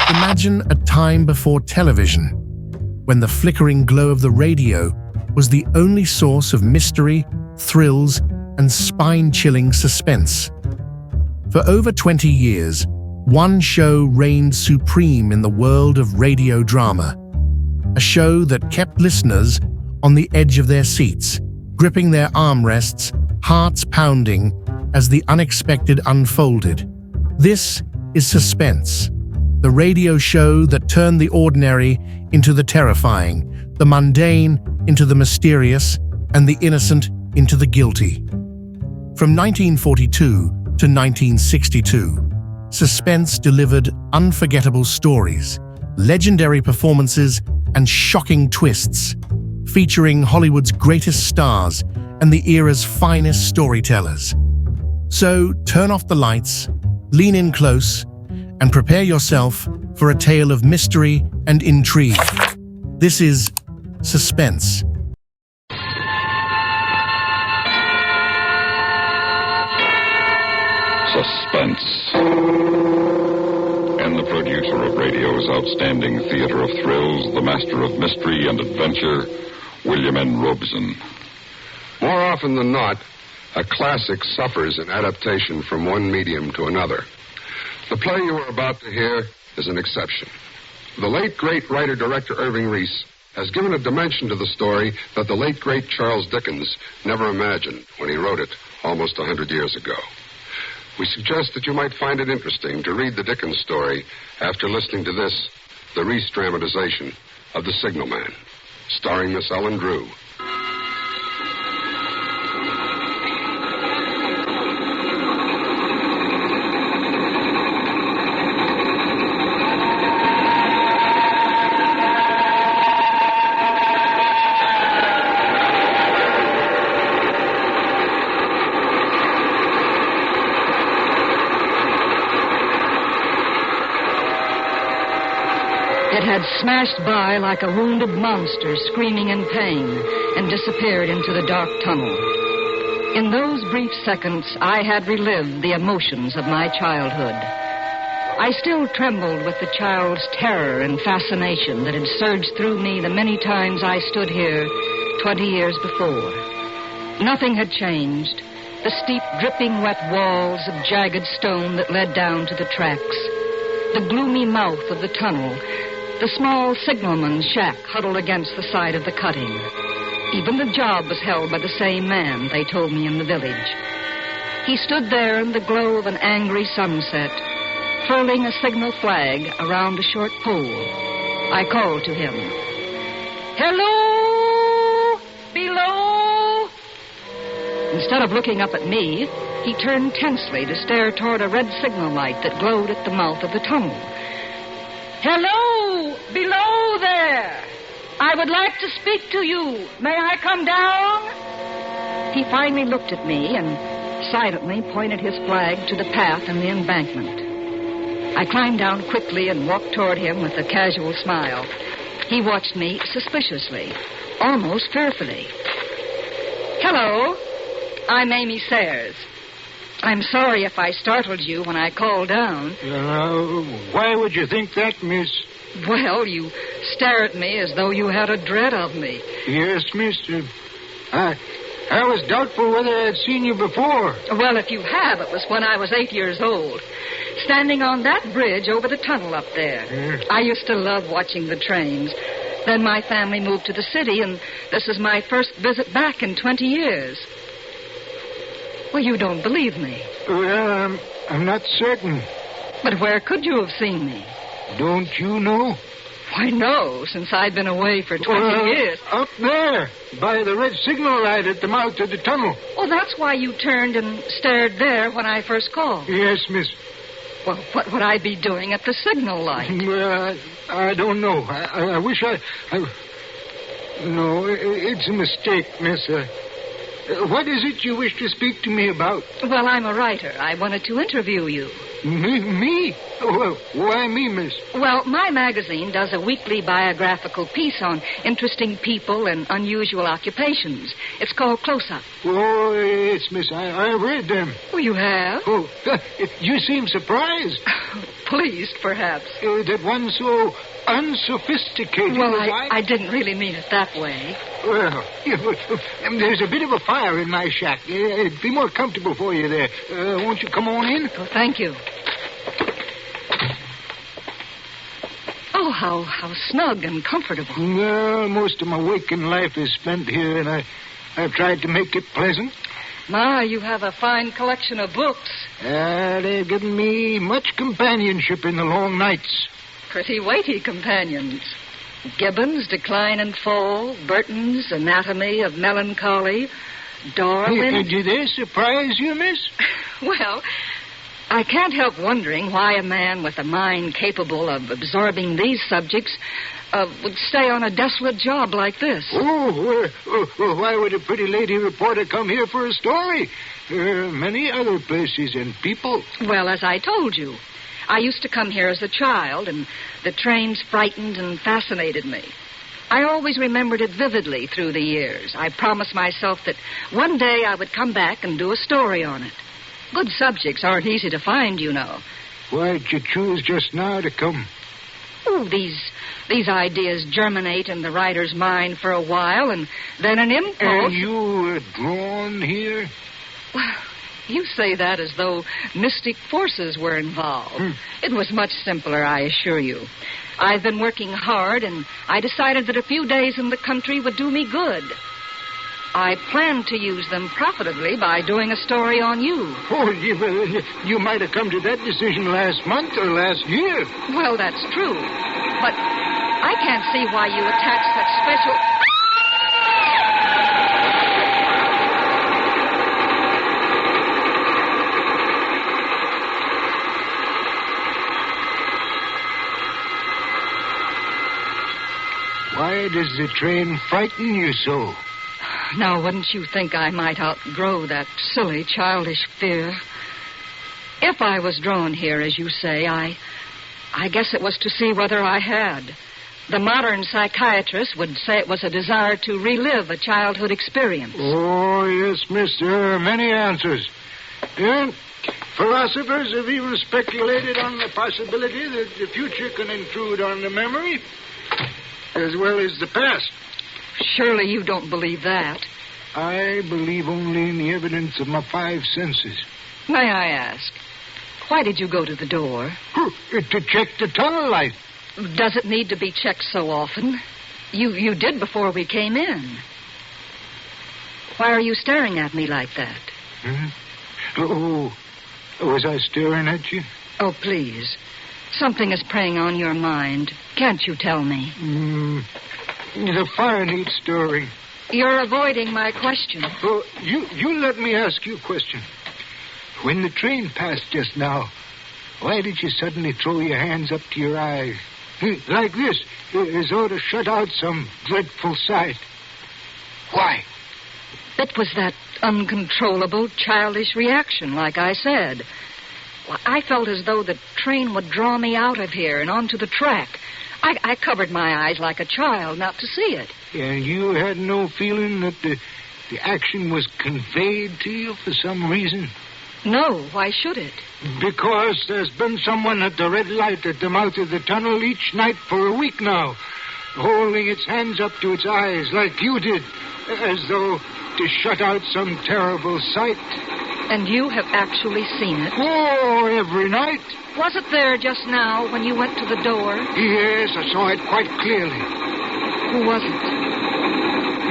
Imagine a time before television, when the flickering glow of the radio was the only source of mystery, thrills, and spine-chilling suspense. For over 20 years, one show reigned supreme in the world of radio drama. A show that kept listeners on the edge of their seats, gripping their armrests, hearts pounding as the unexpected unfolded. This is Suspense, the radio show that turned the ordinary into the terrifying, the mundane into the mysterious, and the innocent into the guilty. From 1942 to 1962, Suspense delivered unforgettable stories, legendary performances, and shocking twists, featuring Hollywood's greatest stars and the era's finest storytellers. So turn off the lights, lean in close, and prepare yourself for a tale of mystery and intrigue. This is Suspense. Suspense. And the producer of radio's outstanding theater of thrills, the master of mystery and adventure, William N. Robeson. More often than not, a classic suffers an adaptation from one medium to another. The play you are about to hear is an exception. The late, great writer-director Irving Reese has given a dimension to the story that the late, great Charles Dickens never imagined when he wrote it almost 100 years ago. We suggest that you might find it interesting to read the Dickens story after listening to this, the Reese dramatization of The Signalman, starring Miss Ellen Drew. It had smashed by like a wounded monster screaming in pain and disappeared into the dark tunnel. In those brief seconds, I had relived the emotions of my childhood. I still trembled with the child's terror and fascination that had surged through me the many times I stood here 20 years before. Nothing had changed. The steep, dripping wet walls of jagged stone that led down to the tracks, the gloomy mouth of the tunnel, the small signalman's shack huddled against the side of the cutting. Even the job was held by the same man, they told me in the village. He stood there in the glow of an angry sunset, furling a signal flag around a short pole. I called to him. "Hello! Below!" Instead of looking up at me, he turned tensely to stare toward a red signal light that glowed at the mouth of the tunnel. "Hello! Below there! I would like to speak to you. May I come down?" He finally looked at me and silently pointed his flag to the path in the embankment. I climbed down quickly and walked toward him with a casual smile. He watched me suspiciously, almost fearfully. "Hello, I'm Amy Sayers. I'm sorry if I startled you when I called down." Why would you think that, miss? "Well, you stare at me as though you had a dread of me." Yes, miss. I was doubtful whether I had seen you before. "Well, if you have, it was when I was 8 years old, standing on that bridge over the tunnel up there. I used to love watching the trains. Then my family moved to the city, and this is my first visit back in 20 years. Well, you don't believe me. Well, I'm not certain. But where could you have seen me? Don't you know? Why, no, since I've been away for 20 years. Up there, by the red signal light at the mouth of the tunnel. Oh, that's why you turned and stared there when I first called. Yes, miss. Well, what would I be doing at the signal light? Well, I don't know. I wish I... No, it's a mistake, miss. What is it you wish to speak to me about? Well, I'm a writer. I wanted to interview you. Me? Well, why me, miss? Well, my magazine does a weekly biographical piece on interesting people and unusual occupations. It's called Close Up. Oh, it's miss. I've read them. Oh, you have? Oh, you seem surprised. Pleased, perhaps. That one so unsophisticated Well, as I didn't really mean it that way. Well, there's a bit of a fire in my shack. It'd be more comfortable for you there. Won't you come on in? Oh, thank you. Oh, how snug and comfortable. Well, most of my waking life is spent here, and I've tried to make it pleasant. Ma, you have a fine collection of books. They've given me much companionship in the long nights. Pretty weighty companions. Gibbon's Decline and Fall, Burton's Anatomy of Melancholy, Darwin... Do they surprise you, miss? Well, I can't help wondering why a man with a mind capable of absorbing these subjects would stay on a desolate job like this. Well, why would a pretty lady reporter come here for a story? There are many other places and people. Well, as I told you, I used to come here as a child, and the trains frightened and fascinated me. I always remembered it vividly through the years. I promised myself that one day I would come back and do a story on it. Good subjects aren't easy to find, you know. Why'd you choose just now to come? Oh, these ideas germinate in the writer's mind for a while, and then an impulse... And you were drawn here? Well, you say that as though mystic forces were involved. It was much simpler, I assure you. I've been working hard, and I decided that a few days in the country would do me good. I planned to use them profitably by doing a story on you. Oh, you might have come to that decision last month or last year. Well, that's true. But I can't see why you attach such special... Why does the train frighten you so? Now, wouldn't you think I might outgrow that silly, childish fear? If I was drawn here, as you say, I guess it was to see whether I had. The modern psychiatrist would say it was a desire to relive a childhood experience. Oh, yes, miss, there are many answers. And philosophers have even speculated on the possibility that the future can intrude on the memory as well as the past. Surely you don't believe that. I believe only in the evidence of my five senses. May I ask, why did you go to the door? To check the tunnel light. Does it need to be checked so often? You did before we came in. Why are you staring at me like that? Oh, was I staring at you? Oh, please. Something is preying on your mind. Can't you tell me? The fire needs stirring. You're avoiding my question. Oh, you let me ask you a question. When the train passed just now, why did you suddenly throw your hands up to your eyes? Like this, as though to shut out some dreadful sight. Why? It was that uncontrollable, childish reaction, like I said. I felt as though the train would draw me out of here and onto the track. I covered my eyes like a child not to see it. And you had no feeling that the action was conveyed to you for some reason? No, why should it? Because there's been someone at the red light at the mouth of the tunnel each night for a week now, holding its hands up to its eyes like you did, as though to shut out some terrible sight. And you have actually seen it? Oh, every night. Was it there just now when you went to the door? Yes, I saw it quite clearly. Who was it?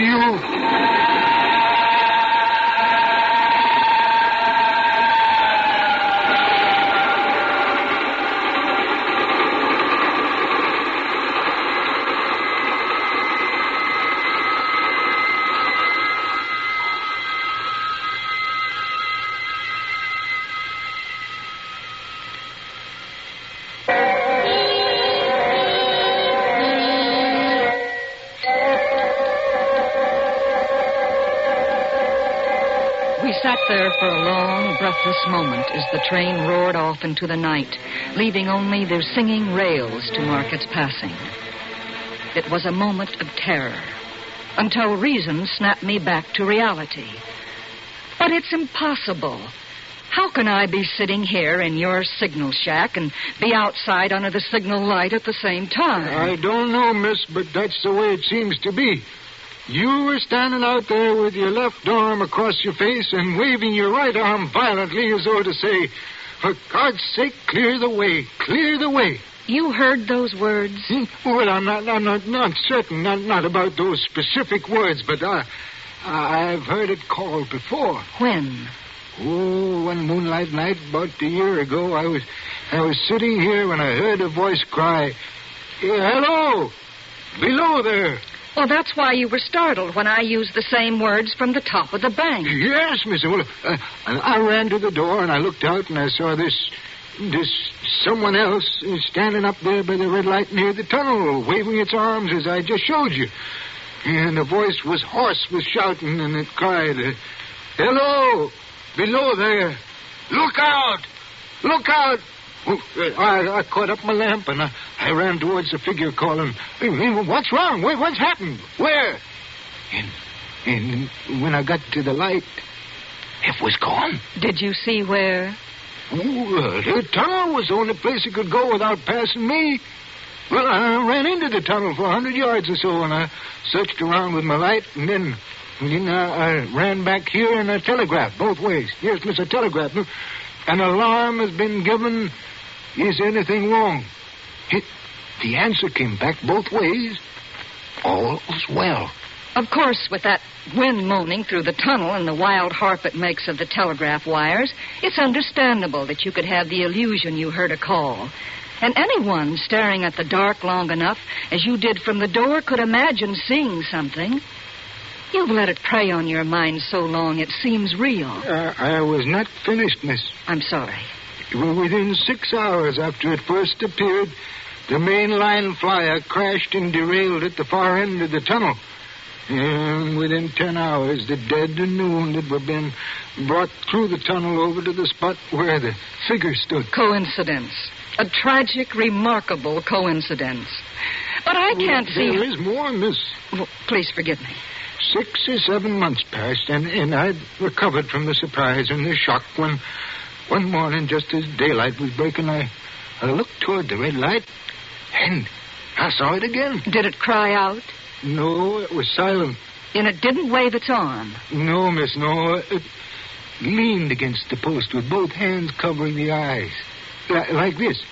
You. sat there for a long, breathless moment as the train roared off into the night, leaving only their singing rails to mark its passing. It was a moment of terror, until reason snapped me back to reality. But it's impossible. How can I be sitting here in your signal shack and be outside under the signal light at the same time? I don't know, miss, but that's the way it seems to be. You were standing out there with your left arm across your face and waving your right arm violently as though to say, "For God's sake, clear the way, clear the way." You heard those words? Well, I'm not certain, not about those specific words, but I've heard it called before. When? Oh, one moonlight night about a year ago, I was sitting here when I heard a voice cry, "Hello! Below there!" Well, that's why you were startled when I used the same words from the top of the bank. Yes, miss. Well, I ran to the door and I looked out and I saw this someone else standing up there by the red light near the tunnel, waving its arms as I just showed you. And the voice was hoarse with shouting, and it cried, "Hello! Below there! Look out! Look out!" I caught up my lamp and I ran towards the figure calling, "What's wrong? What's happened? Where?" And when I got to the light, it was gone. Did you see where? The tunnel was the only place it could go without passing me. Well, I ran into the tunnel for 100 yards or so, and I searched around with my light, and then I ran back here and I telegraphed both ways. Yes, miss, I telegraphed. An alarm has been given. Is anything wrong? The answer came back both ways. All's well. Of course, with that wind moaning through the tunnel and the wild harp it makes of the telegraph wires, it's understandable that you could have the illusion you heard a call. And anyone staring at the dark long enough, as you did from the door, could imagine seeing something. You've let it prey on your mind so long it seems real. I was not finished, miss. I'm sorry. Within 6 hours after it first appeared, the main line flyer crashed and derailed at the far end of the tunnel. And within 10 hours, the dead and wounded were being brought through the tunnel over to the spot where the figure stood. Coincidence. A tragic, remarkable coincidence. But I can't see... There is more, miss. Well, please forgive me. 6 or 7 months passed, and I'd recovered from the surprise and the shock when one morning, just as daylight was breaking, I looked toward the red light, and I saw it again. Did it cry out? No, it was silent. And it didn't wave its arm? No, miss, no. It leaned against the post with both hands covering the eyes. Like this,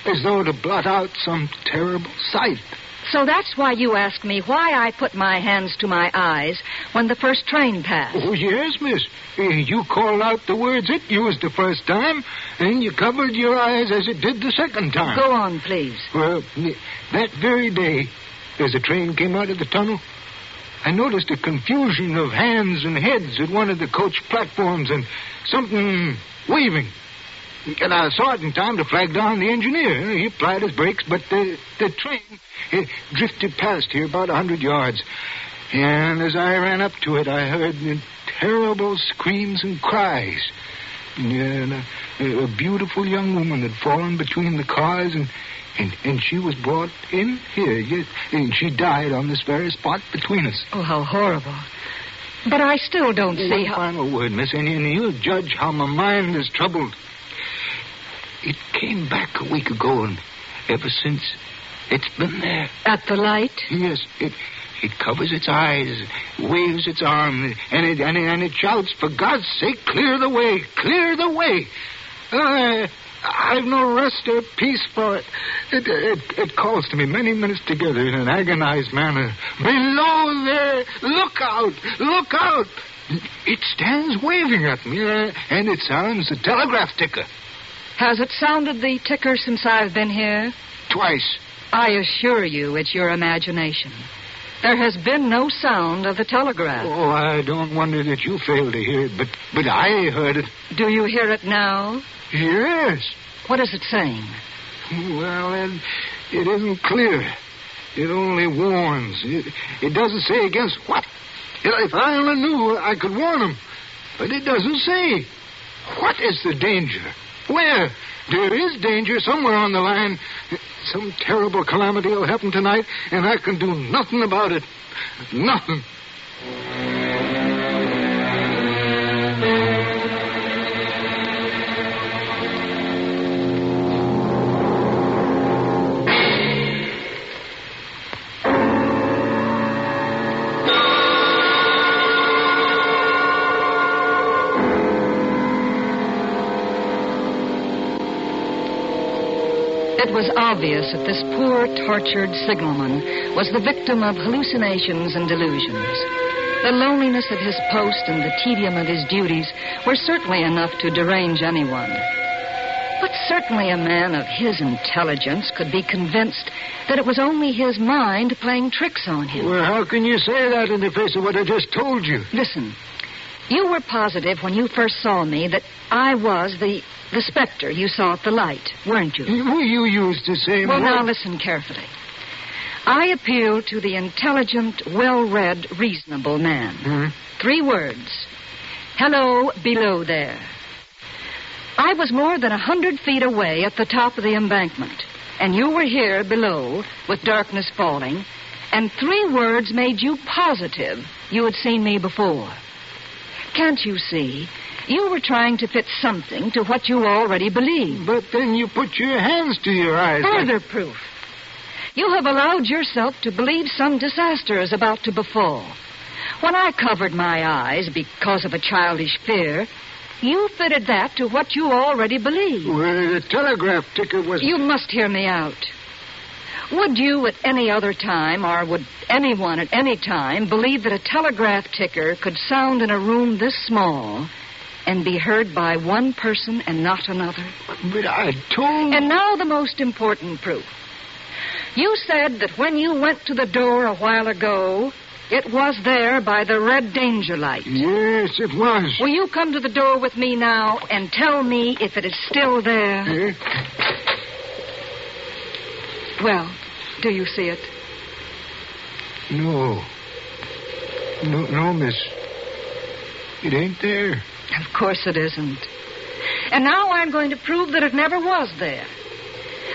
as though to blot out some terrible sight. So that's why you asked me why I put my hands to my eyes when the first train passed. Oh, yes, miss. You called out the words it used the first time, and you covered your eyes as it did the second time. Go on, please. Well, that very day, as the train came out of the tunnel, I noticed a confusion of hands and heads at one of the coach platforms and something waving. And I saw it in time to flag down the engineer. He applied his brakes, but the train drifted past here about 100 yards. And as I ran up to it, I heard terrible screams and cries. And a beautiful young woman had fallen between the cars, and she was brought in here. Yes, and she died on this very spot between us. Oh, how horrible. But I still don't see how... One final word, miss, and you'll judge how my mind is troubled. It came back a week ago, and ever since, it's been there. At the light? Yes, it covers its eyes, waves its arm, and it shouts, "For God's sake, clear the way, clear the way." I've no rest or peace for it. It calls to me many minutes together in an agonized manner. "Below there! Look out! Look out!" It stands waving at me, and it sounds the telegraph ticker. Has it sounded the ticker since I've been here? Twice. I assure you it's your imagination. There has been no sound of the telegraph. Oh, I don't wonder that you failed to hear it, but I heard it. Do you hear it now? Yes. What is it saying? Well, it isn't clear. It only warns. It doesn't say against what. If I only knew, I could warn them. But it doesn't say. What is the danger? Where? There is danger somewhere on the line. Some terrible calamity will happen tonight, and I can do nothing about it. Nothing. It was obvious that this poor, tortured signalman was the victim of hallucinations and delusions. The loneliness of his post and the tedium of his duties were certainly enough to derange anyone. But certainly a man of his intelligence could be convinced that it was only his mind playing tricks on him. Well, how can you say that in the face of what I just told you? Listen, you were positive when you first saw me that I was the specter you saw at the light, weren't you? You used the same Well, word. now listen carefully. I appeal to the intelligent, well-read, reasonable man. 3 words. Hello, below there. I was more than 100 feet away at the top of the embankment, and you were here below with darkness falling, and 3 words made you positive you had seen me before. Can't you see? You were trying to fit something to what you already believed. But then you put your hands to your eyes. Further proof. You have allowed yourself to believe some disaster is about to befall. When I covered my eyes because of a childish fear, you fitted that to what you already believed. Well, the telegraph ticker was... You must hear me out. Would you at any other time, or would anyone at any time, believe that a telegraph ticker could sound in a room this small and be heard by one person and not another? But I told... And now the most important proof. You said that when you went to the door a while ago, it was there by the red danger light. Yes, it was. Will you come to the door with me now and tell me if it is still there? Eh? Well, do you see it? No. No, miss. It ain't there. Of course it isn't. And now I'm going to prove that it never was there.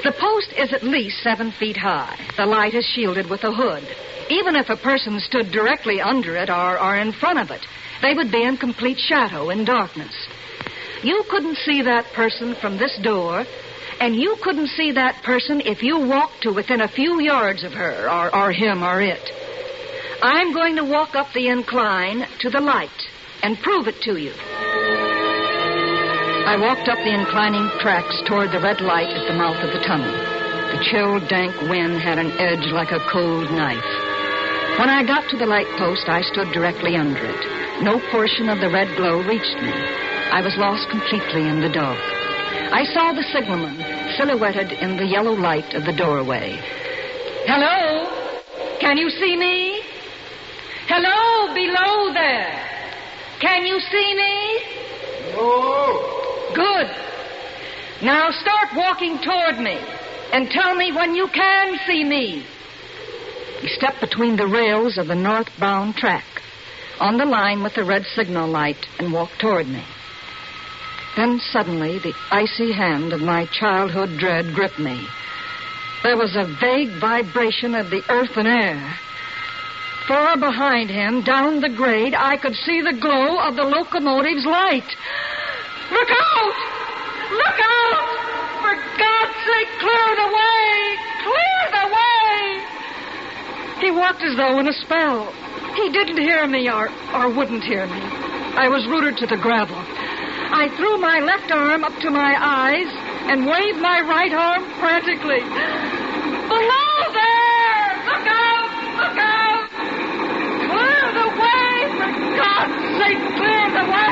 The post is at least 7 feet high. The light is shielded with a hood. Even if a person stood directly under it or in front of it, they would be in complete shadow and darkness. You couldn't see that person from this door, and you couldn't see that person if you walked to within a few yards of her or him or it. I'm going to walk up the incline to the light and prove it to you. I walked up the inclining tracks toward the red light at the mouth of the tunnel. The chill, dank wind had an edge like a cold knife. When I got to the light post, I stood directly under it. No portion of the red glow reached me. I was lost completely in the dark. I saw the signalman silhouetted in the yellow light of the doorway. Hello? Can you see me? Hello, below there. Can you see me? No. Good. Now start walking toward me and tell me when you can see me. He stepped between the rails of the northbound track on the line with the red signal light and walked toward me. Then suddenly the icy hand of my childhood dread gripped me. There was a vague vibration of the earth and air. Far behind him, down the grade, I could see the glow of the locomotive's light. Look out! Look out! For God's sake, clear the way! Clear the way! He walked as though in a spell. He didn't hear me or wouldn't hear me. I was rooted to the gravel. I threw my left arm up to my eyes and waved my right arm frantically. Below there! Look out! Look out! Clear the way! For God's sake, clear the way!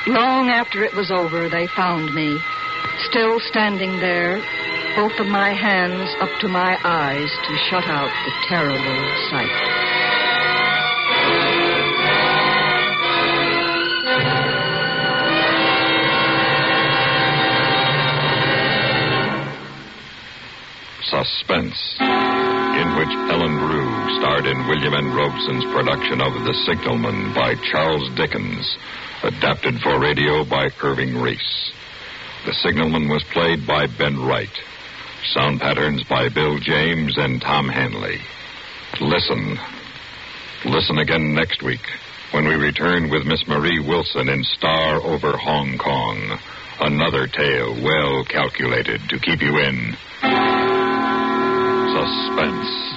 Long after it was over, they found me, still standing there, both of my hands up to my eyes to shut out the terrible sight. Suspense, in which Ellen Drew starred in William N. Robeson's production of The Signalman by Charles Dickens, adapted for radio by Irving Reese. The Signalman was played by Ben Wright. Sound patterns by Bill James and Tom Hanley. Listen again next week when we return with Miss Marie Wilson in Star Over Hong Kong. Another tale well calculated to keep you in suspense.